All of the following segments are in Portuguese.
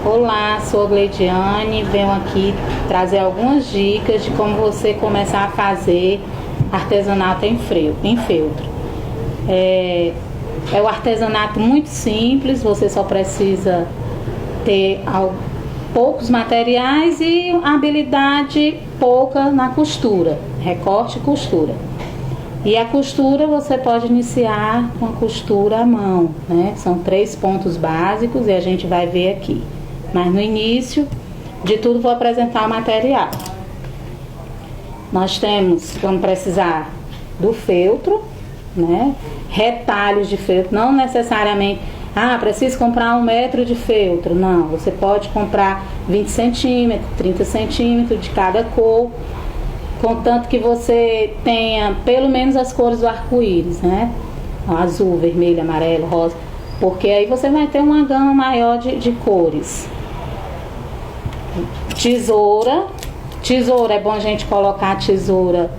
Olá, sou a Gleidiane, venho aqui trazer algumas dicas de como você começar a fazer artesanato em feltro. É o artesanato muito simples, você só precisa ter poucos materiais e habilidade pouca na costura, recorte e costura. E a costura você pode iniciar com a costura à mão, né? São 3 pontos básicos e a gente vai ver aqui. Mas no início de tudo vou apresentar o material. Vamos precisar do feltro, né? Retalhos de feltro, não necessariamente, preciso comprar 1 metro de feltro. Não, você pode comprar 20 centímetros, 30 centímetros de cada cor, contanto que você tenha pelo menos as cores do arco-íris, né? Azul, vermelho, amarelo, rosa, porque aí você vai ter uma gama maior de cores. Tesoura é bom a gente colocar a tesoura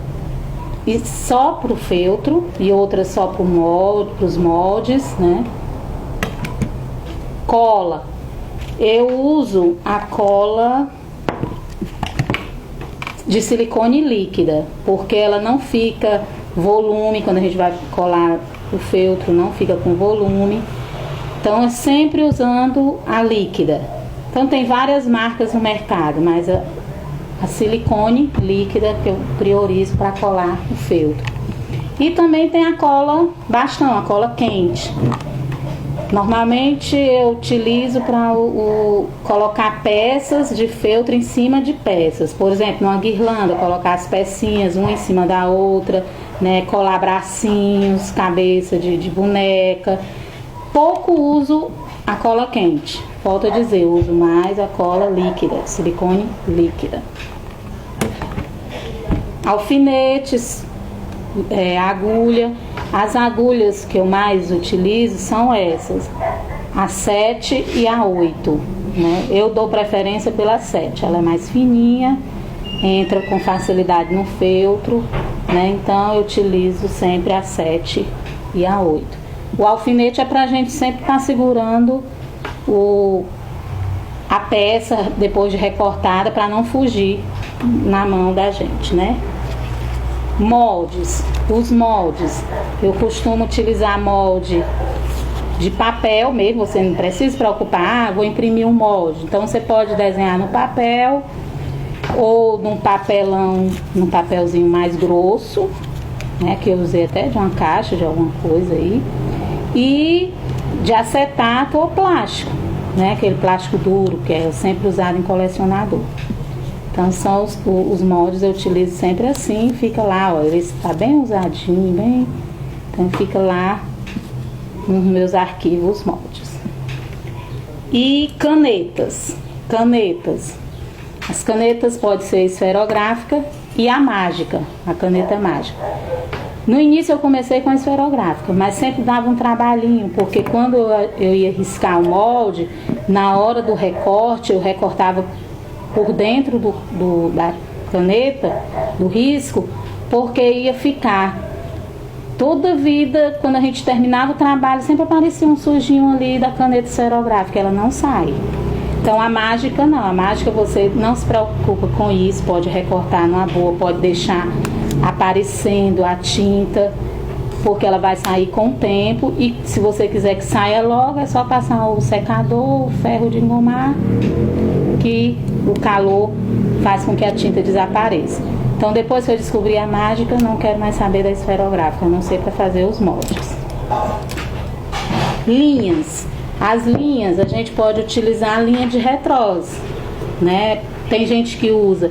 só para o feltro e outra só para os moldes, né? Cola, eu uso a cola de silicone líquida, porque ela não fica volume, quando a gente vai colar o feltro não fica com volume, então é sempre usando a líquida. Então tem várias marcas no mercado, mas a silicone líquida que eu priorizo para colar o feltro. E também tem a cola bastão, a cola quente. Normalmente eu utilizo para colocar peças de feltro em cima de peças. Por exemplo, numa guirlanda, colocar as pecinhas uma em cima da outra, né? Colar bracinhos, cabeça de boneca. Pouco uso a cola quente. Volto a dizer, eu uso mais a cola líquida, silicone líquida. Alfinetes, agulha. As agulhas que eu mais utilizo são essas, a 7 e a 8, né? Eu dou preferência pela 7, ela é mais fininha, entra com facilidade no feltro, né? Então eu utilizo sempre a 7 e a 8. O alfinete é pra gente sempre estar segurando a peça depois de recortada para não fugir na mão da gente, né? Moldes, os moldes, eu costumo utilizar molde de papel mesmo, você não precisa se preocupar, vou imprimir um molde, então você pode desenhar no papel ou num papelzinho mais grosso, né, que eu usei até de uma caixa, de alguma coisa aí, e de acetato ou plástico, né, aquele plástico duro que é sempre usado em colecionador. Então são os moldes, eu utilizo sempre assim, fica lá, ó, ele está bem usadinho, bem, então fica lá nos meus arquivos moldes. E canetas, as canetas podem ser esferográfica e a mágica, a caneta mágica. No início eu comecei com a esferográfica, mas sempre dava um trabalhinho, porque quando eu ia riscar o molde, na hora do recorte, eu recortava por dentro da caneta, do risco, porque ia ficar toda a vida, quando a gente terminava o trabalho, sempre aparecia um sujinho ali da caneta esferográfica, ela não sai. Então a mágica não, a mágica você não se preocupa com isso, pode recortar numa boa, pode deixar aparecendo a tinta, porque ela vai sair com o tempo, e se você quiser que saia logo, é só passar o secador, o ferro de engomar, que o calor faz com que a tinta desapareça. Então depois que eu descobri a mágica, não quero mais saber da esferográfica, a não ser para fazer os moldes. Linhas. As linhas, a gente pode utilizar a linha de retrose, né? Tem gente que usa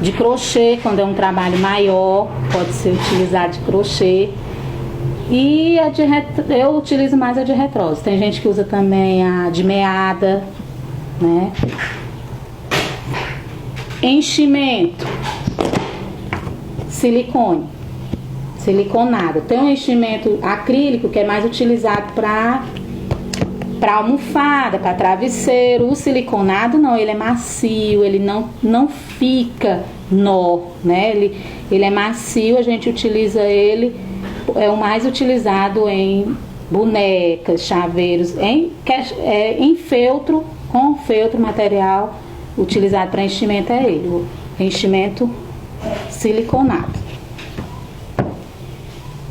de crochê, quando é um trabalho maior, pode ser utilizado de crochê. E eu utilizo mais a de retrose. Tem gente que usa também a de meada, né? Enchimento, siliconado. Tem um enchimento acrílico que é mais utilizado para almofada, para travesseiro. O siliconado não, ele é macio, ele não fica nó, né? Ele é macio, a gente utiliza ele, é o mais utilizado em bonecas, chaveiros, em feltro, com feltro, material utilizado para enchimento é ele, o enchimento siliconado.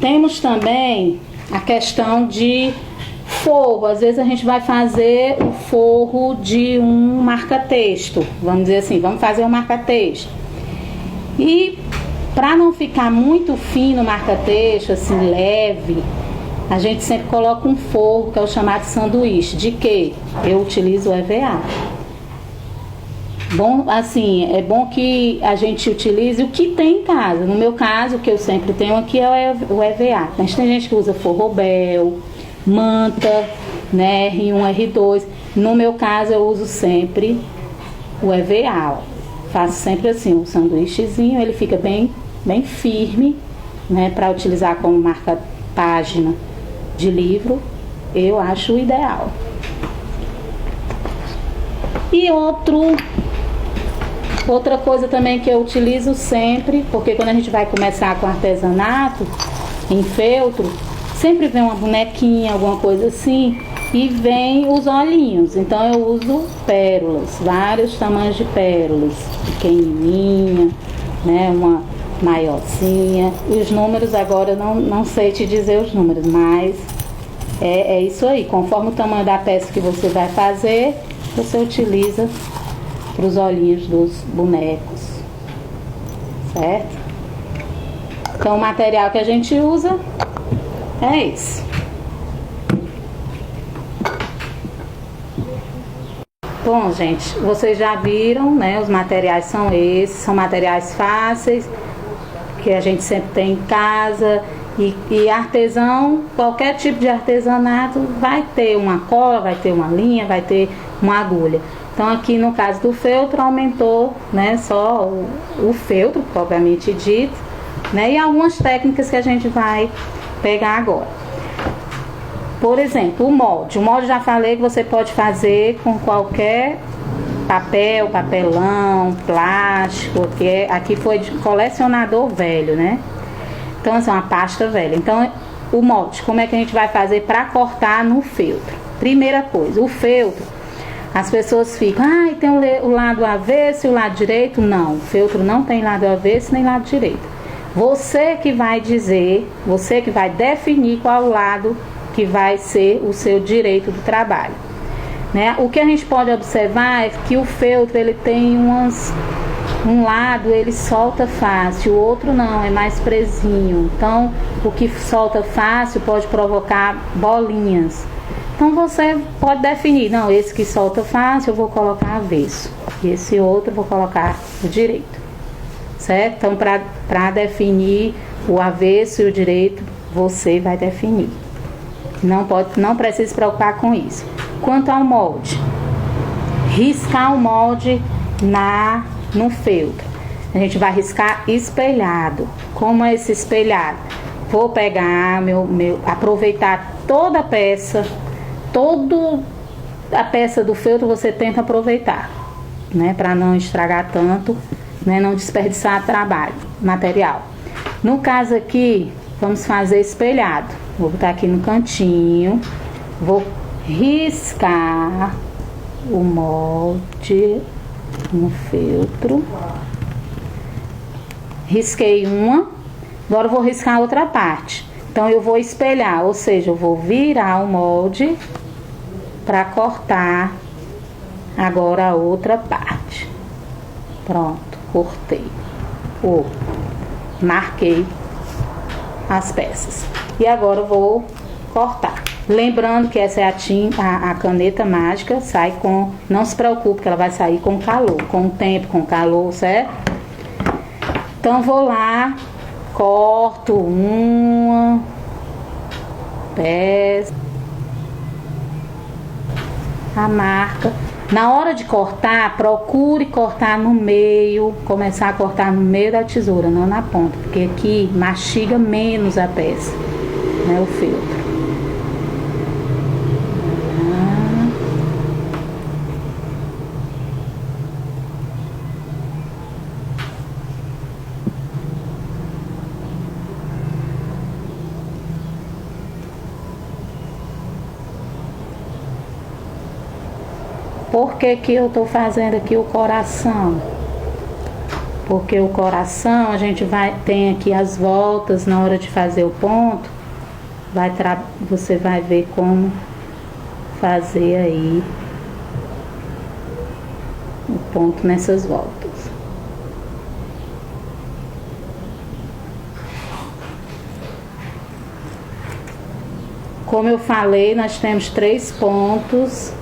Temos também a questão de forro. Às vezes a gente vai fazer o forro de um marca-texto, vamos dizer assim, vamos fazer um marca-texto. E para não ficar muito fino o marca-texto, assim, leve, a gente sempre coloca um forro, que é o chamado sanduíche. De quê? Eu utilizo o EVA. Bom, assim, é bom que a gente utilize o que tem em casa. No meu caso, o que eu sempre tenho aqui é o EVA. Mas tem gente que usa forrobel, manta, né, R1, R2. No meu caso, eu uso sempre o EVA. Ó. Faço sempre assim, um sanduíchezinho, ele fica bem firme, né, para utilizar como marca-página de livro. Eu acho o ideal. E outra coisa também que eu utilizo sempre, porque quando a gente vai começar com artesanato em feltro, sempre vem uma bonequinha, alguma coisa assim, e vem os olhinhos. Então eu uso pérolas, vários tamanhos de pérolas, pequenininha, né, uma maiorzinha. Os números agora não sei te dizer os números, mas é isso aí. Conforme o tamanho da peça que você vai fazer, você utiliza para os olhinhos dos bonecos, certo? Então o material que a gente usa é esse. Bom, gente, vocês já viram, né? Os materiais são esses, são materiais fáceis, que a gente sempre tem em casa. E artesão, qualquer tipo de artesanato vai ter uma cola, vai ter uma linha, vai ter uma agulha. Então aqui no caso do feltro aumentou, né, só o feltro, propriamente dito, né, e algumas técnicas que a gente vai pegar agora. Por exemplo, o molde. O molde já falei que você pode fazer com qualquer papel, papelão, plástico, que aqui foi de colecionador velho, né? Então, assim, uma pasta velha. Então, o molde, como é que a gente vai fazer para cortar no feltro? Primeira coisa, o feltro, as pessoas ficam, tem o lado avesso e o lado direito. Não, o feltro não tem lado avesso nem lado direito. Você que vai dizer, você que vai definir qual lado que vai ser o seu direito do trabalho, né? O que a gente pode observar é que o feltro, ele tem um lado ele solta fácil, o outro não, é mais presinho. Então, o que solta fácil pode provocar bolinhas. Então, você pode definir, não, esse que solta fácil eu vou colocar avesso, e esse outro eu vou colocar o direito, certo? Então, para definir o avesso e o direito, você vai definir. Não precisa se preocupar com isso. Quanto ao molde, riscar o molde no feltro. A gente vai riscar espelhado. Como é esse espelhado? Vou pegar aproveitar toda a peça do feltro você tenta aproveitar, né, para não estragar tanto, né, não desperdiçar material. No caso aqui, vamos fazer espelhado. Vou botar aqui no cantinho, vou riscar o molde no feltro. Risquei uma, agora eu vou riscar a outra parte. Então eu vou espelhar, ou seja, eu vou virar o molde para cortar agora a outra parte. Pronto, cortei. Marquei as peças. E agora eu vou cortar. Lembrando que essa é a caneta mágica, sai com... Não se preocupe que ela vai sair com calor, com o tempo, com calor, certo? Então vou lá, corto uma peça, a marca. Na hora de cortar, procure cortar no meio, começar a cortar no meio da tesoura, não na ponta, porque aqui mastiga menos a peça, né, o feltro. Por que que eu tô fazendo aqui o coração? Porque o coração, a gente tem aqui as voltas na hora de fazer o ponto. Você vai ver como fazer aí o ponto nessas voltas. Como eu falei, nós temos 3 pontos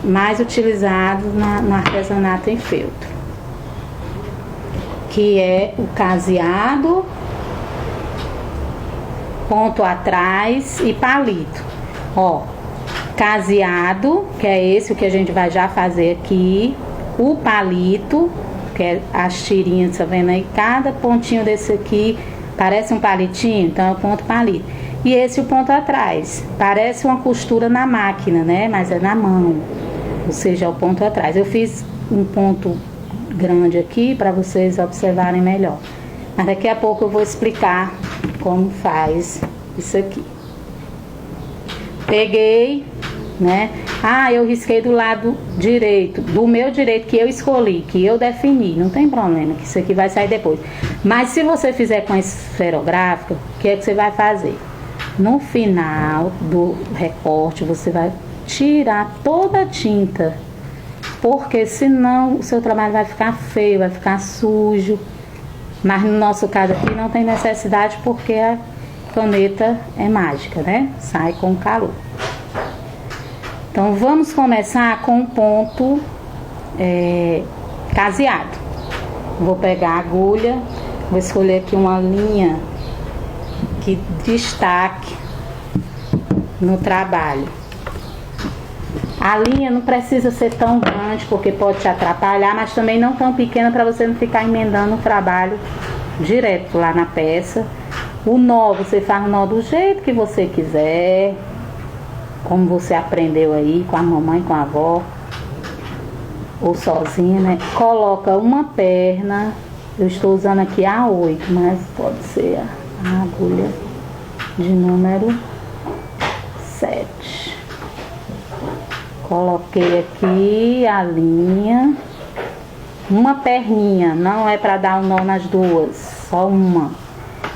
mais utilizados no artesanato em feltro, que é o caseado, ponto atrás e palito. Ó, caseado, que é esse o que a gente vai já fazer aqui, o palito, que é as tirinhas, tá vendo aí? Cada pontinho desse aqui parece um palitinho, então é o ponto palito. E esse o ponto atrás, parece uma costura na máquina, né? Mas é na mão, ou seja, é o ponto atrás. Eu fiz um ponto grande aqui para vocês observarem melhor. Mas daqui a pouco eu vou explicar como faz isso aqui. Peguei, né? Eu risquei do lado direito, do meu direito que eu escolhi, que eu defini. Não tem problema, que isso aqui vai sair depois. Mas se você fizer com a esferográfica, o que é que você vai fazer? No final do recorte, você vai tirar toda a tinta, porque senão o seu trabalho vai ficar feio, vai ficar sujo. Mas no nosso caso aqui não tem necessidade, porque a caneta é mágica, né? Sai com calor. Então vamos começar com o ponto caseado. Vou pegar a agulha, vou escolher aqui uma linha que destaque no trabalho. A linha não precisa ser tão grande, porque pode te atrapalhar, mas também não tão pequena para você não ficar emendando o trabalho direto lá na peça. O nó, você faz o nó do jeito que você quiser, como você aprendeu aí com a mamãe, com a avó, ou sozinha, né? Coloca uma perna, eu estou usando aqui a 8, mas pode ser a agulha de número 7. Coloquei aqui a linha, uma perninha, não é para dar um nó nas duas, só uma.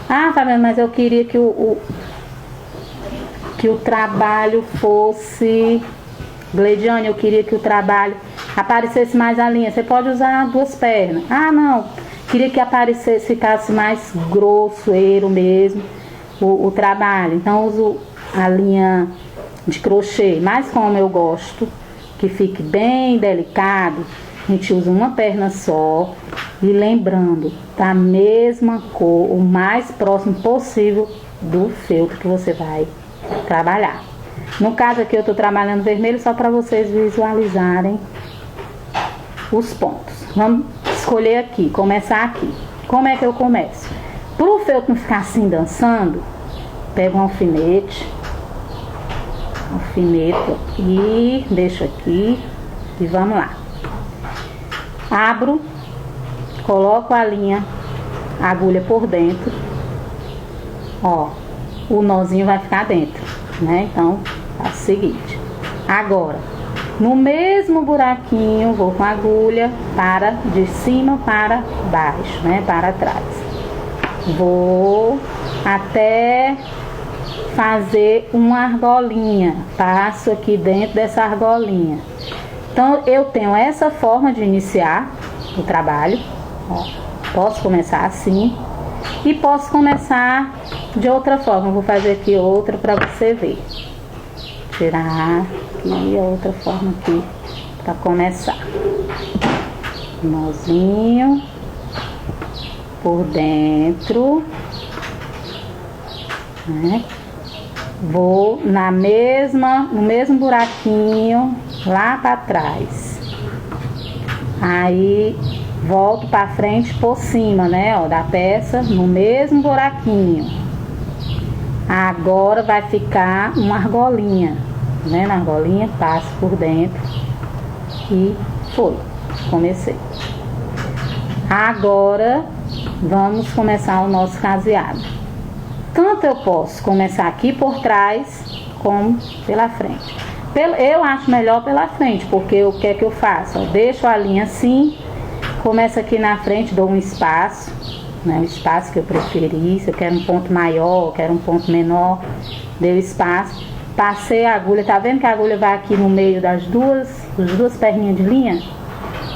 Tá vendo, mas eu queria que o trabalho fosse, Gleidiane, eu queria que o trabalho aparecesse mais a linha. Você pode usar 2 pernas. Não, queria que aparecesse, ficasse mais grosseiro mesmo o trabalho. Então uso a linha de crochê, mas como eu gosto que fique bem delicado, a gente usa uma perna só. E lembrando, da mesma cor, o mais próximo possível do feltro que você vai trabalhar. No caso aqui eu estou trabalhando vermelho só para vocês visualizarem os pontos. Vamos escolher aqui, começar aqui. Como é que eu começo? Para o feltro não ficar assim dançando, pego um alfinete aqui, deixo aqui e vamos lá. Abro, coloco a linha, a agulha por dentro, ó, o nozinho vai ficar dentro, né? Então, faço o seguinte. Agora, no mesmo buraquinho, vou com a agulha de cima para baixo, né? Para trás. Vou até fazer uma argolinha, passo aqui dentro dessa argolinha. Então eu tenho essa forma de iniciar o trabalho, ó. Posso começar assim e posso começar de outra forma. Vou fazer aqui outra para você ver. Tirar aqui a outra forma aqui para começar. Nozinho por dentro, né? Vou no mesmo buraquinho lá para trás. Aí volto para frente por cima, né, ó, da peça, no mesmo buraquinho. Agora vai ficar uma argolinha, né? Na argolinha, passo por dentro e foi. Comecei. Agora vamos começar o nosso caseado. Tanto eu posso começar aqui por trás como pela frente. Eu acho melhor pela frente, porque o que é que eu faço? Eu deixo a linha assim, começo aqui na frente, dou um espaço, né, o espaço que eu preferi. Se eu quero um ponto maior, quero um ponto menor, deu espaço, passei a agulha. Tá vendo que a agulha vai aqui no meio das duas perninhas de linha?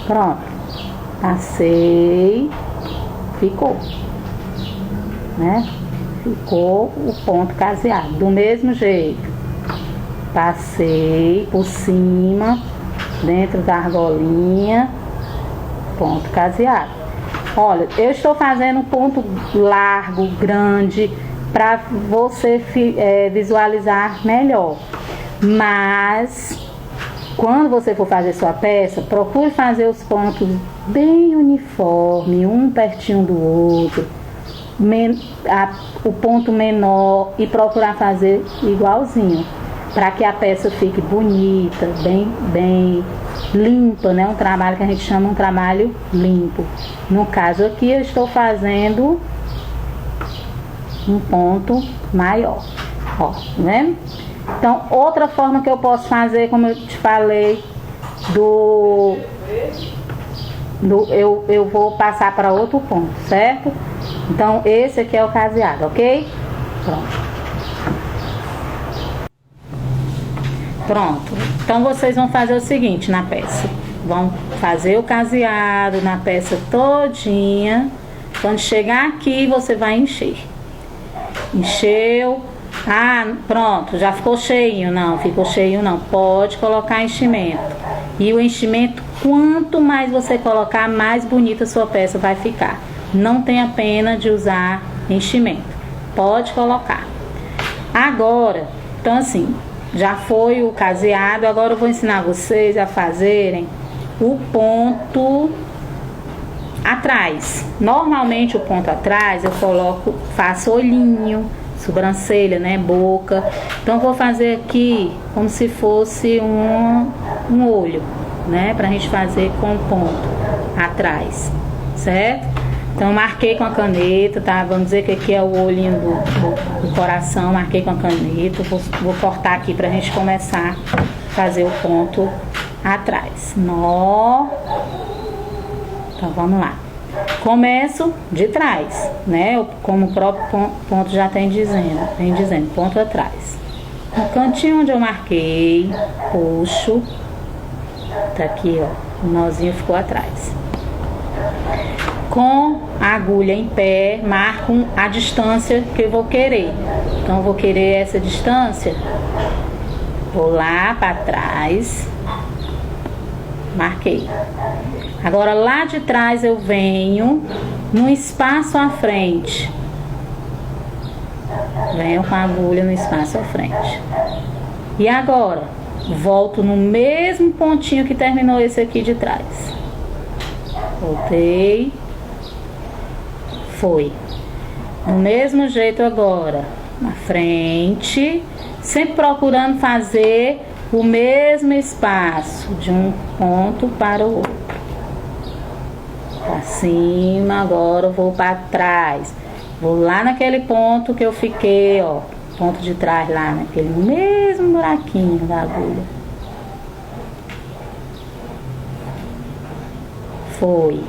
Pronto, passei, ficou, né? Ficou o ponto caseado. Do mesmo jeito, passei por cima, dentro da argolinha, ponto caseado. Olha, eu estou fazendo um ponto largo, grande, para você visualizar melhor. Mas quando você for fazer sua peça, procure fazer os pontos bem uniforme, um pertinho do outro, o ponto menor, e procurar fazer igualzinho, para que a peça fique bonita, bem limpa, né? Um trabalho que a gente chama um trabalho limpo. No caso aqui eu estou fazendo um ponto maior, ó, né? Então, outra forma que eu posso fazer, como eu te falei, eu vou passar para outro ponto, certo? Então, esse aqui é o caseado, ok? Pronto. Então, vocês vão fazer o seguinte na peça. Vão fazer o caseado na peça todinha. Quando chegar aqui, você vai encher. Encheu. Ah, pronto, já ficou cheinho. Não, ficou cheio não. Pode colocar enchimento. E o enchimento, quanto mais você colocar, mais bonita a sua peça vai ficar. Não tenha pena de usar enchimento. Pode colocar. Agora, então assim, já foi o caseado. Agora eu vou ensinar vocês a fazerem o ponto atrás. Normalmente o ponto atrás eu faço olhinho, sobrancelha, né, boca. Então eu vou fazer aqui como se fosse um olho, né, pra gente fazer com o ponto atrás, certo? Então eu marquei com a caneta, tá? Vamos dizer que aqui é o olhinho do coração, marquei com a caneta. Vou cortar aqui pra gente começar a fazer o ponto atrás. Nó. Então vamos lá. Começo de trás, né? Como o próprio ponto já vem dizendo, ponto atrás. No cantinho onde eu marquei, puxo. Tá aqui, ó. O nozinho ficou atrás. Com a agulha em pé, marco a distância que eu vou querer. Então, eu vou querer essa distância. Vou lá para trás. Marquei. Agora, lá de trás, eu venho no espaço à frente. Venho com a agulha no espaço à frente. E agora, volto no mesmo pontinho que terminou esse aqui de trás. Voltei. Foi. Do mesmo jeito agora, na frente, sempre procurando fazer o mesmo espaço, de um ponto para o outro. Para cima, agora eu vou para trás. Vou lá naquele ponto que eu fiquei, ó, ponto de trás lá, naquele mesmo buraquinho da agulha. Foi.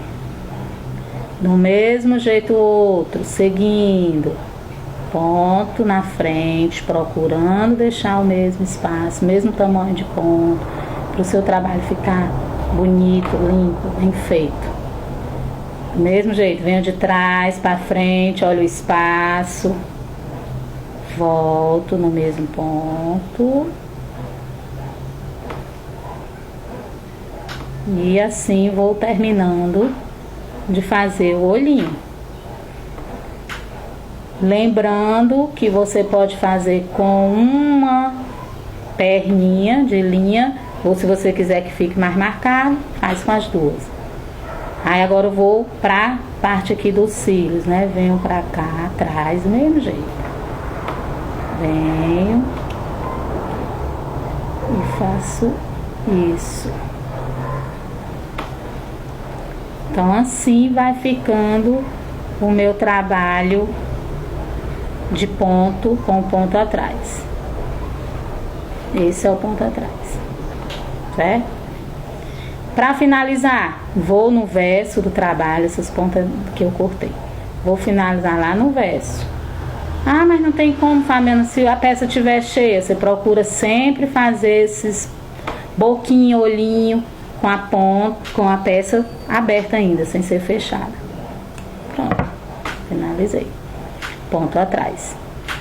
Do mesmo jeito o outro, seguindo, ponto na frente, procurando deixar o mesmo espaço, mesmo tamanho de ponto, para o seu trabalho ficar bonito, limpo, bem feito. Do mesmo jeito, venho de trás para frente, olho o espaço, volto no mesmo ponto. E assim vou terminando de fazer o olhinho. Lembrando que você pode fazer com uma perninha de linha, ou se você quiser que fique mais marcado, faz com as duas. Aí agora eu vou pra parte aqui dos cílios, né? Venho pra cá, atrás, do mesmo jeito. Venho e faço isso. Então assim vai ficando o meu trabalho de ponto com ponto atrás. Esse é o ponto atrás, certo? Para finalizar, vou no verso do trabalho, essas pontas que eu cortei. Vou finalizar lá no verso. Ah, mas não tem como, Fabiana, se a peça estiver cheia, você procura sempre fazer esses boquinha, olhinho, com a ponta, com a peça aberta ainda, sem ser fechada. Pronto, finalizei. Ponto atrás,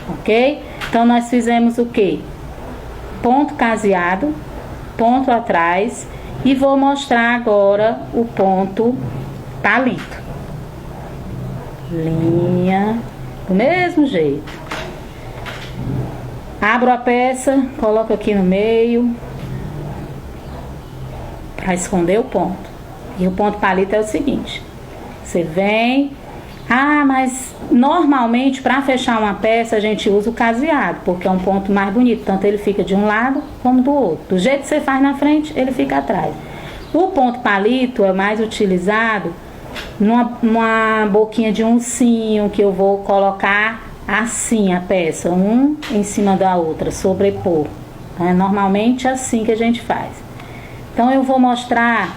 ok? Então, nós fizemos o quê? Ponto caseado, ponto atrás, e vou mostrar agora o ponto palito. Linha, do mesmo jeito. Abro a peça, coloco aqui no meio, para esconder o ponto. E o ponto palito é o seguinte: você vem... Ah, mas normalmente para fechar uma peça a gente usa o caseado, porque é um ponto mais bonito, tanto ele fica de um lado como do outro. Do jeito que você faz na frente, ele fica atrás. O ponto palito é mais utilizado numa boquinha de ursinho, que eu vou colocar assim a peça, um em cima da outra, sobrepor. É normalmente assim que a gente faz. Então eu vou mostrar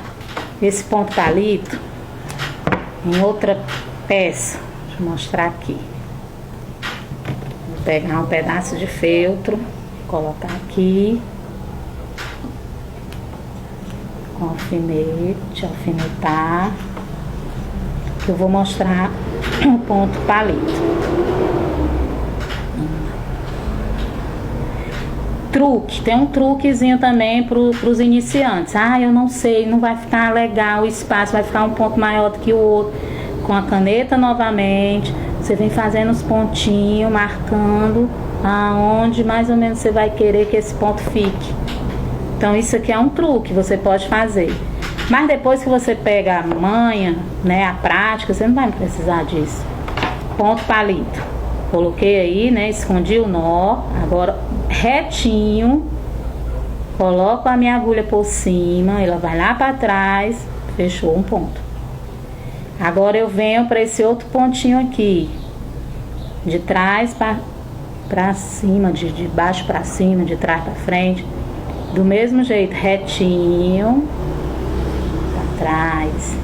esse ponto palito em outra peça. Deixa eu mostrar aqui. Vou pegar um pedaço de feltro, colocar aqui com alfinete, alfinetar. Eu vou mostrar o ponto palito. Truque, tem um truquezinho também para os iniciantes. Ah, eu não sei, não vai ficar legal o espaço, vai ficar um ponto maior do que o outro. Com a caneta novamente, você vem fazendo os pontinhos, marcando aonde mais ou menos você vai querer que esse ponto fique. Então isso aqui é um truque, você pode fazer. Mas depois que você pega a manha, né, a prática, você não vai precisar disso. Ponto palito. Coloquei aí, né, escondi o nó, agora retinho, coloco a minha agulha por cima, ela vai lá para trás, fechou um ponto. Agora eu venho para esse outro pontinho aqui, de trás para cima, de baixo para cima, de trás para frente, do mesmo jeito, retinho, para trás,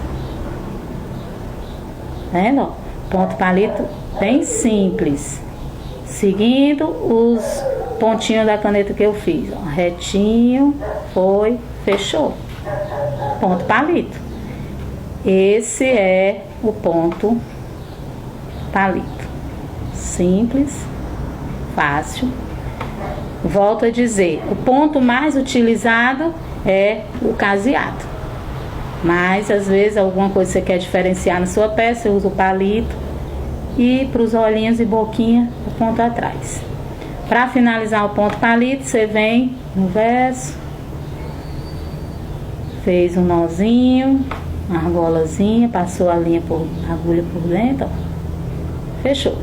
tá vendo? Ponto palito bem simples, seguindo os pontinhos da caneta que eu fiz, ó. Retinho, foi, fechou, ponto palito. Esse é o ponto palito. Simples, fácil. Volto a dizer, o ponto mais utilizado é o caseado. Mas, às vezes, alguma coisa que você quer diferenciar na sua peça, você usa o palito. E para os olhinhos e boquinha, o ponto atrás. Para finalizar o ponto palito, você vem no verso, fez um nozinho, uma argolazinha, passou a linha a agulha por dentro, ó. Fechou.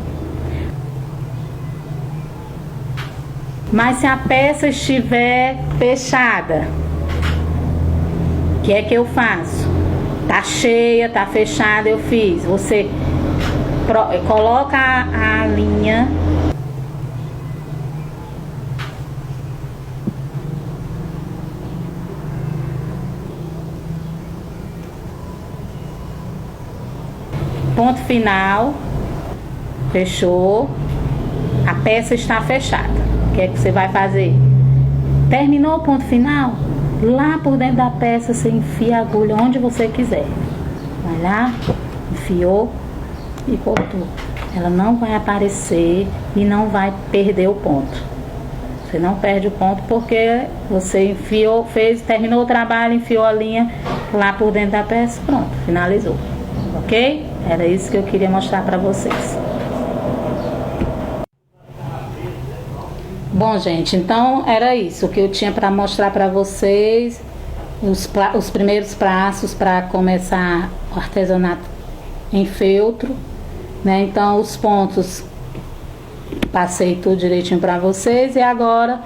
Mas se a peça estiver fechada, o que é que eu faço? Tá cheia, tá fechada, eu fiz. Você coloca a linha, ponto final, fechou, a peça está fechada. O que é que você vai fazer? Terminou o ponto final? Lá por dentro da peça você enfia a agulha onde você quiser. Vai lá, enfiou e cortou. Ela não vai aparecer e não vai perder o ponto. Você não perde o ponto porque você enfiou, terminou o trabalho, enfiou a linha lá por dentro da peça, pronto, finalizou. Ok? Era isso que eu queria mostrar para vocês. Bom, gente, então era isso que eu tinha para mostrar para vocês, os primeiros passos para começar o artesanato em feltro, né? Então os pontos passei tudo direitinho para vocês e agora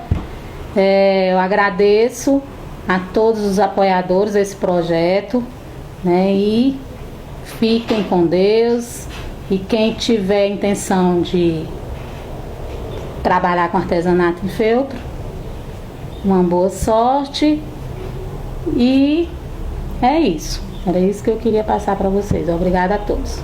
eu agradeço a todos os apoiadores desse projeto, né? E fiquem com Deus, e quem tiver intenção de trabalhar com artesanato em feltro, uma boa sorte e é isso. Era isso que eu queria passar para vocês. Obrigada a todos.